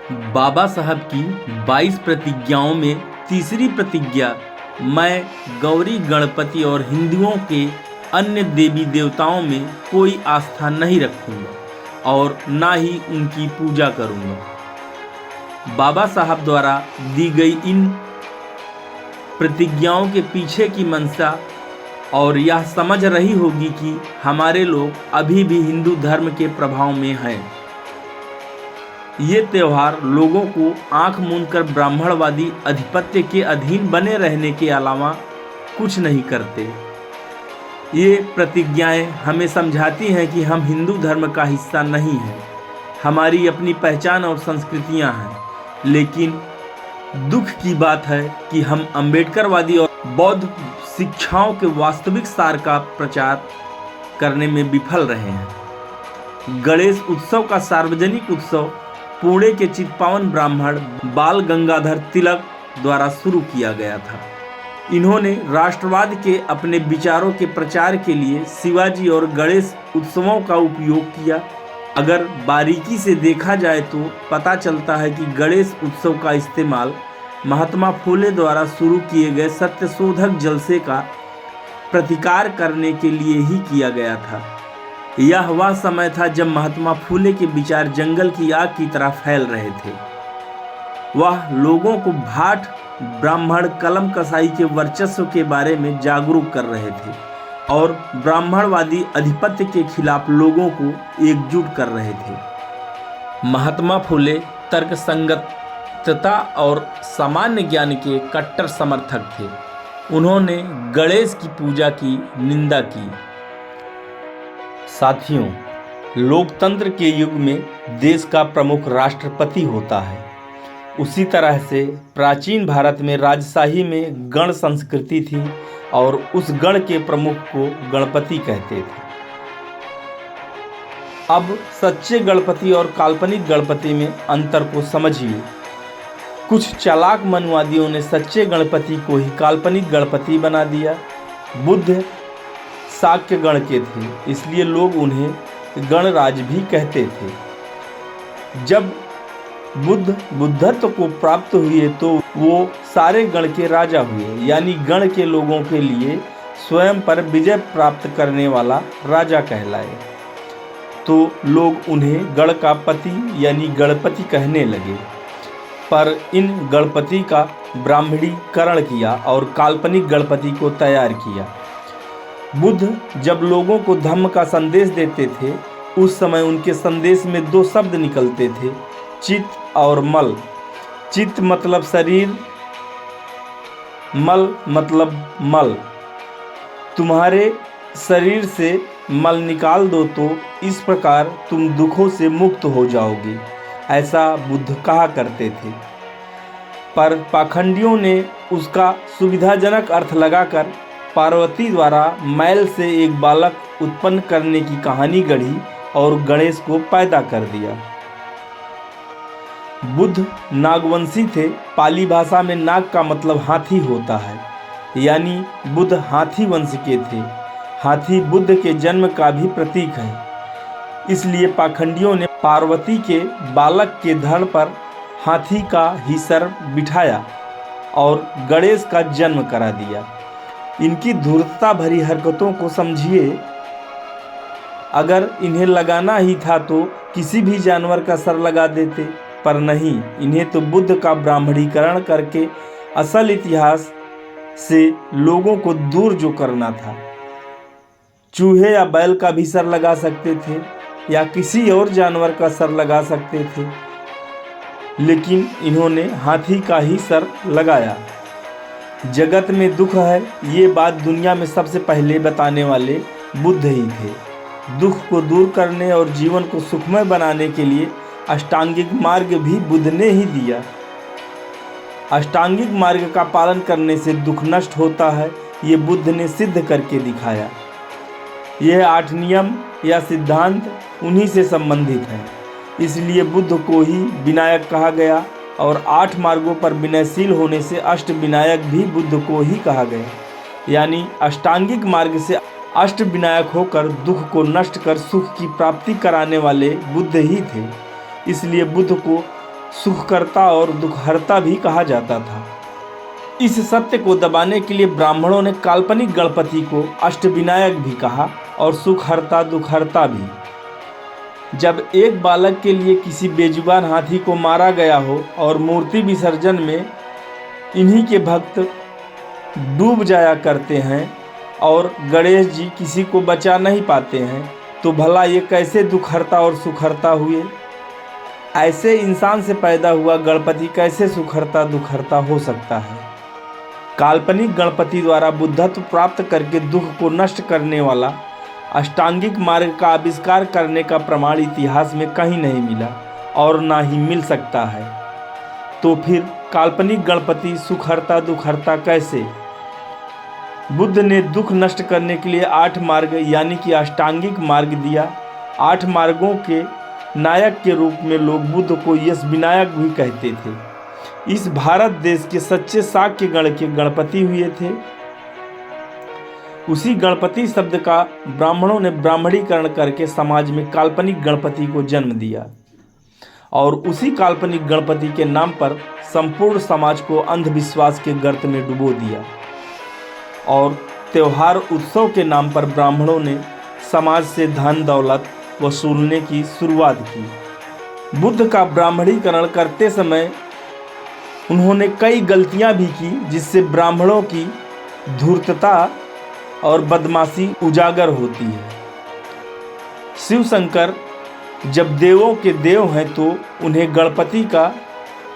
बाबा साहब की 22 प्रतिज्ञाओं में तीसरी प्रतिज्ञा, मैं गौरी गणपति और हिंदुओं के अन्य देवी देवताओं में कोई आस्था नहीं रखूंगा और ना ही उनकी पूजा करूंगा। बाबा साहब द्वारा दी गई इन प्रतिज्ञाओं के पीछे की मंशा और यह समझ रही होगी कि हमारे लोग अभी भी हिंदू धर्म के प्रभाव में हैं। ये त्यौहार लोगों को आंख मूंद कर ब्राह्मणवादी आधिपत्य के अधीन बने रहने के अलावा कुछ नहीं करते। ये प्रतिज्ञाएं हमें समझाती हैं कि हम हिंदू धर्म का हिस्सा नहीं हैं। हमारी अपनी पहचान और संस्कृतियां हैं, लेकिन दुख की बात है कि हम अम्बेडकरवादी और बौद्ध शिक्षाओं के वास्तविक सार का प्रचार करने में विफल रहे हैं। गणेश उत्सव का सार्वजनिक उत्सव पुणे के चित्पावन ब्राह्मण बाल गंगाधर तिलक द्वारा शुरू किया गया था। इन्होंने राष्ट्रवाद के अपने विचारों के प्रचार के लिए शिवाजी और गणेश उत्सवों का उपयोग किया। अगर बारीकी से देखा जाए तो पता चलता है कि गणेश उत्सव का इस्तेमाल महात्मा फुले द्वारा शुरू किए गए सत्यशोधक जलसे का प्रतिकार करने के लिए ही किया गया था। यह वह समय था जब महात्मा फुले के विचार जंगल की आग की तरह फैल रहे थे। वह लोगों को भाट ब्राह्मण कलम कसाई के वर्चस्व के बारे में जागरूक कर रहे थे और ब्राह्मणवादी आधिपत्य के खिलाफ लोगों को एकजुट कर रहे थे। महात्मा फुले तर्कसंगतता और सामान्य ज्ञान के कट्टर समर्थक थे। उन्होंने गणेश की पूजा की निंदा की। साथियों, लोकतंत्र के युग में देश का प्रमुख राष्ट्रपति होता है। उसी तरह से प्राचीन भारत में राजशाही में गण संस्कृति थी और उस गण के प्रमुख को गणपति कहते थे। अब सच्चे गणपति और काल्पनिक गणपति में अंतर को समझिए। कुछ चालाक मनुवादियों ने सच्चे गणपति को ही काल्पनिक गणपति बना दिया। बुद्ध शाक्य गण के थे, इसलिए लोग उन्हें गणराज भी कहते थे। जब बुद्ध बुद्धत्व को प्राप्त हुए तो वो सारे गण के राजा हुए, यानी गण के लोगों के लिए स्वयं पर विजय प्राप्त करने वाला राजा कहलाए। तो लोग उन्हें गण का पति यानी गणपति कहने लगे। पर इन गणपति का ब्राह्मणीकरण किया और काल्पनिक गणपति को तैयार किया। बुद्ध जब लोगों को धम्म का संदेश देते थे, उस समय उनके संदेश में दो शब्द निकलते थे, चित्त और मल। चित्त मतलब शरीर, मल मतलब मल। तुम्हारे शरीर से मल निकाल दो तो इस प्रकार तुम दुखों से मुक्त हो जाओगे, ऐसा बुद्ध कहा करते थे। पर पाखंडियों ने उसका सुविधाजनक अर्थ लगाकर पार्वती द्वारा मैल से एक बालक उत्पन्न करने की कहानी गढ़ी और गणेश को पैदा कर दिया। बुद्ध नागवंशी थे। पाली भाषा में नाग का मतलब हाथी होता है, यानी बुद्ध हाथी वंश के थे। हाथी बुद्ध के जन्म का भी प्रतीक है। इसलिए पाखंडियों ने पार्वती के बालक के धड़ पर हाथी का ही सर बिठाया और गणेश का जन्म करा दिया। इनकी धूर्तता भरी हरकतों को समझिए। अगर इन्हें लगाना ही था तो किसी भी जानवर का सर लगा देते, पर नहीं, इन्हें तो बुद्ध का ब्राह्मणीकरण करके असल इतिहास से लोगों को दूर जो करना था। चूहे या बैल का भी सर लगा सकते थे या किसी और जानवर का सर लगा सकते थे, लेकिन इन्होंने हाथी का ही सर लगाया। जगत में दुख है, ये बात दुनिया में सबसे पहले बताने वाले बुद्ध ही थे। दुख को दूर करने और जीवन को सुखमय बनाने के लिए अष्टांगिक मार्ग भी बुद्ध ने ही दिया। अष्टांगिक मार्ग का पालन करने से दुख नष्ट होता है, ये बुद्ध ने सिद्ध करके दिखाया। यह 8 नियम या सिद्धांत उन्हीं से संबंधित हैं। इसलिए बुद्ध को ही विनायक कहा गया और 8 मार्गों पर विनयशील होने से अष्ट विनायक भी बुद्ध को ही कहा गया। यानी अष्टांगिक मार्ग से अष्ट विनायक होकर दुख को नष्ट कर सुख की प्राप्ति कराने वाले बुद्ध ही थे। इसलिए बुद्ध को सुखकर्ता और दुखहर्ता भी कहा जाता था। इस सत्य को दबाने के लिए ब्राह्मणों ने काल्पनिक गणपति को अष्टविनायक भी कहा और सुखहर्ता दुखहर्ता भी। जब एक बालक के लिए किसी बेजुबान हाथी को मारा गया हो और मूर्ति विसर्जन में इन्हीं के भक्त डूब जाया करते हैं और गणेश जी किसी को बचा नहीं पाते हैं, तो भला ये कैसे दुखहर्ता और सुखहर्ता हुए? ऐसे इंसान से पैदा हुआ गणपति कैसे सुखहर्ता दुखहर्ता हो सकता है? काल्पनिक गणपति द्वारा बुद्धत्व प्राप्त करके दुख को नष्ट करने वाला अष्टांगिक मार्ग का आविष्कार करने का प्रमाण इतिहास में कहीं नहीं मिला और ना ही मिल सकता है। तो फिर काल्पनिक गणपति सुखहर्ता दुखहर्ता कैसे? बुद्ध ने दुख नष्ट करने के लिए 8 मार्ग यानी कि अष्टांगिक मार्ग दिया। 8 मार्गों के नायक के रूप में लोग बुद्ध को यश विनायक भी कहते थे। इस भारत देश के सच्चे शाक्य गण के गणपति हुए थे। उसी गणपति शब्द का ब्राह्मणों ने ब्राह्मणीकरण करके समाज में काल्पनिक गणपति को जन्म दिया और उसी काल्पनिक गणपति के नाम पर संपूर्ण समाज को अंधविश्वास के गर्त में डुबो दिया और त्योहार उत्सव के नाम पर ब्राह्मणों ने समाज से धन दौलत वसूलने की शुरुआत की। बुद्ध का ब्राह्मणीकरण करते समय उन्होंने कई गलतियां भी की जिससे ब्राह्मणों की धूर्तता और बदमाशी उजागर होती है। शिव शंकर जब देवों के देव हैं तो उन्हें गणपति का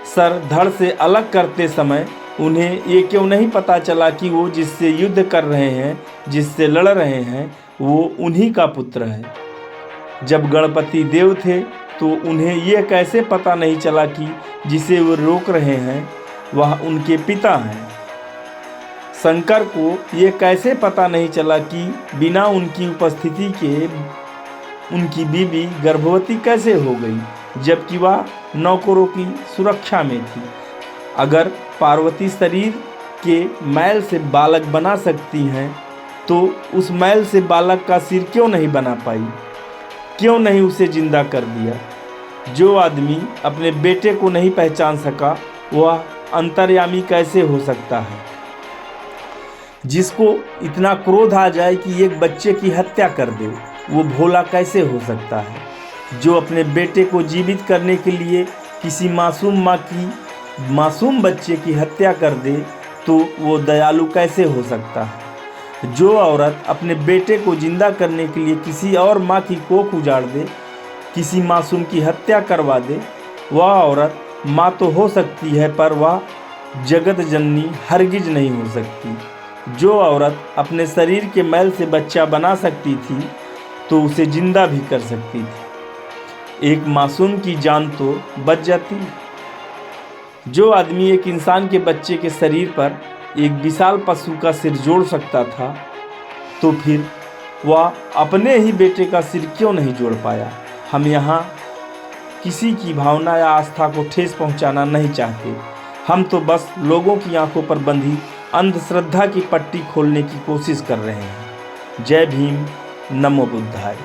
सर धड़ से अलग करते समय उन्हें ये क्यों नहीं पता चला कि वो जिससे युद्ध कर रहे हैं, जिससे लड़ रहे हैं, वो उन्हीं का पुत्र है। जब गणपति देव थे तो उन्हें ये कैसे पता नहीं चला कि जिसे वो रोक रहे हैं वह उनके पिता हैं। शंकर को ये कैसे पता नहीं चला कि बिना उनकी उपस्थिति के उनकी बीवी गर्भवती कैसे हो गई जबकि वह नौकरों की सुरक्षा में थी। अगर पार्वती शरीर के मैल से बालक बना सकती हैं तो उस मैल से बालक का सिर क्यों नहीं बना पाई? क्यों नहीं उसे जिंदा कर दिया? जो आदमी अपने बेटे को नहीं पहचान सका वह अंतर्यामी कैसे हो सकता है? जिसको इतना क्रोध आ जाए कि एक बच्चे की हत्या कर दे वो भोला कैसे हो सकता है? जो अपने बेटे को जीवित करने के लिए किसी मासूम माँ की मासूम बच्चे की हत्या कर दे तो वो दयालु कैसे हो सकता है? जो औरत अपने बेटे को जिंदा करने के लिए किसी और माँ की कोख उजाड़ दे, किसी मासूम की हत्या करवा दे, वह औरत माँ तो हो सकती है पर वह जगत जननी हरगिज नहीं हो सकती। जो औरत अपने शरीर के मैल से बच्चा बना सकती थी तो उसे जिंदा भी कर सकती थी। एक मासूम की जान तो बच जाती। जो आदमी एक इंसान के बच्चे के शरीर पर एक विशाल पशु का सिर जोड़ सकता था तो फिर वह अपने ही बेटे का सिर क्यों नहीं जोड़ पाया? हम यहाँ किसी की भावना या आस्था को ठेस पहुँचाना नहीं चाहते। हम तो बस लोगों की आंखों पर बंधी अंधश्रद्धा की पट्टी खोलने की कोशिश कर रहे हैं। जय भीम, नमो बुद्धाय।